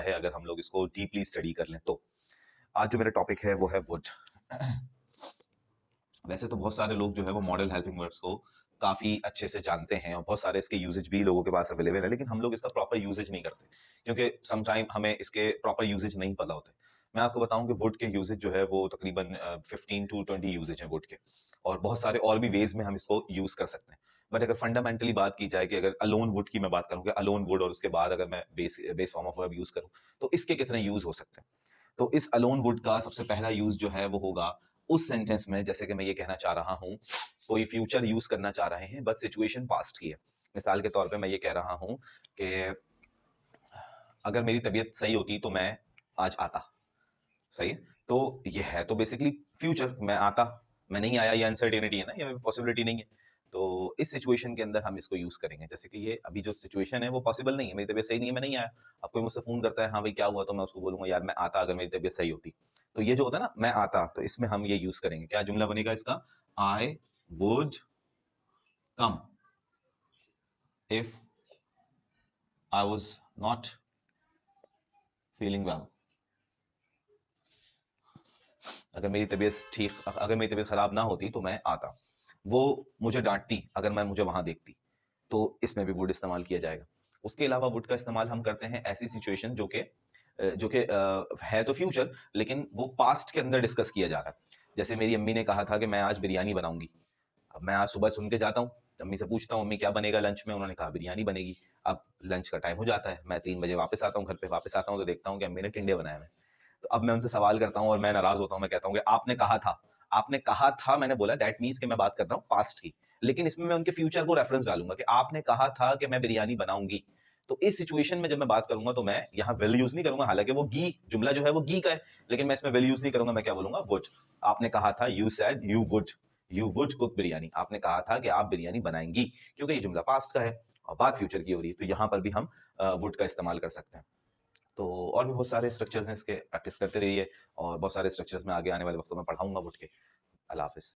है अगर हम लोग इसको डीपली स्टडी कर लें तो। आज जो मेरा टॉपिक है वो है वुड। वैसे तो बहुत सारे लोग जो है वो मॉडल हेल्पिंग वर्ब्स को काफी अच्छे से जानते हैं और बहुत सारे इसके यूजेज भी लोगों के पास अवेलेबल है, लेकिन हम लोग इसका प्रॉपर यूजेज नहीं करते क्योंकि समटाइम हमें इसके प्रॉपर यूजेज नहीं पता होते। मैं आपको बताऊं कि वुड के यूजेज जो है वो तकरीबन 15 to 20 यूजेज हैं वुड के, और बहुत सारे और भी वेज में हम इसको यूज कर सकते हैं। बट अगर फंडामेंटली बात की जाए कि अगर अलोन वुड की मैं बात करूँ कि अलोन वुड और उसके बाद अगर मैं base base form of verb use करूँ तो इसके कितने यूज हो सकते हैं। तो इस अलोन वुड का सबसे पहला यूज जो है वो होगा उस सेंटेंस में, जैसे कि मैं ये कहना चाह रहा हूं, कोई फ्यूचर यूज करना चाह रहे हैं बट सिचुएशन पास्ट की है। मिसाल के तौर पे मैं ये कह रहा हूं कि अगर मेरी तबीयत सही होती तो मैं आज आता। सही है, तो ये है तो बेसिकली फ्यूचर, मैं आता, मैं नहीं आया, ये अनसर्टेनिटी है ना, ये पॉसिबिलिटी नहीं है। तो इस सिचुएशन के अंदर हम इसको यूज करेंगे, जैसे कि ये अभी जो सिचुएशन है वो पॉसिबल नहीं है, मेरी तबीयत सही नहीं है, मैं नहीं आया। अब कोई मुझसे फोन करता है, हाँ भाई क्या हुआ, तो मैं उसको बोलूंगा यार मैं आता अगर मेरी तबीयत सही होती। तो ये जो होता है ना मैं आता, तो इसमें हम ये यूज करेंगे, क्या जुमला बनेगा इसका, I would come if I was not feeling well. अगर मेरी तबीयत खराब ना होती तो मैं आता। वो मुझे डांटती अगर मैं मुझे वहां देखती, तो इसमें भी वुड इस्तेमाल किया जाएगा। उसके अलावा वुड का इस्तेमाल हम करते हैं ऐसी सिचुएशन जो कि है तो फ्यूचर लेकिन वो पास्ट के अंदर डिस्कस किया जा रहा है। जैसे मेरी अम्मी ने कहा था कि मैं आज बिरयानी बनाऊंगी। अब मैं आज सुबह सुन के जाता हूँ, अम्मी से पूछता हूँ अम्मी क्या बनेगा लंच में, उन्होंने कहा बिरयानी बनेगी। अब लंच का टाइम हो जाता है, मैं 3 बजे वापस आता हूँ, घर पे वापस आता हूँ तो देखता हूँ कि अम्मी ने टिंडे बनाए हुए हैं। तो अब मैं उनसे सवाल करता हूँ और मैं नाराज होता हूँ, मैं कहता हूँ कि आपने कहा था, आपने कहा था, मैंने बोला, दैट मीन्स कि मैं बात कर रहा हूँ पास्ट की, लेकिन इसमें मैं उनके फ्यूचर को रेफरेंस डालूंगा कि आपने कहा था कि मैं बिरयानी बनाऊंगी। तो इस सिचुएशन में जब मैं बात करूंगा तो मैं यहाँ विल यूज नहीं करूंगा, हालांकि वो गी जुमला जो है वो गी का है, लेकिन मैं इसमें विल यूज नहीं करूंगा, मैं क्या बोलूंगा, वुड। आपने कहा था, you said you would cook biryani, आपने कहा था कि आप बिरयानी बनाएंगी, क्योंकि ये जुमला पास्ट का है और बात फ्यूचर की हो रही है, तो यहाँ पर भी हम वुड का इस्तेमाल कर सकते हैं। तो और भी बहुत सारे स्ट्रक्चर्स हैं इसके, प्रैक्टिस करते रहिए और बहुत सारे स्ट्रक्चर्स में आगे आने वाले वक्तों में पढ़ाऊंगा वुड के। अल्लाह हाफिज।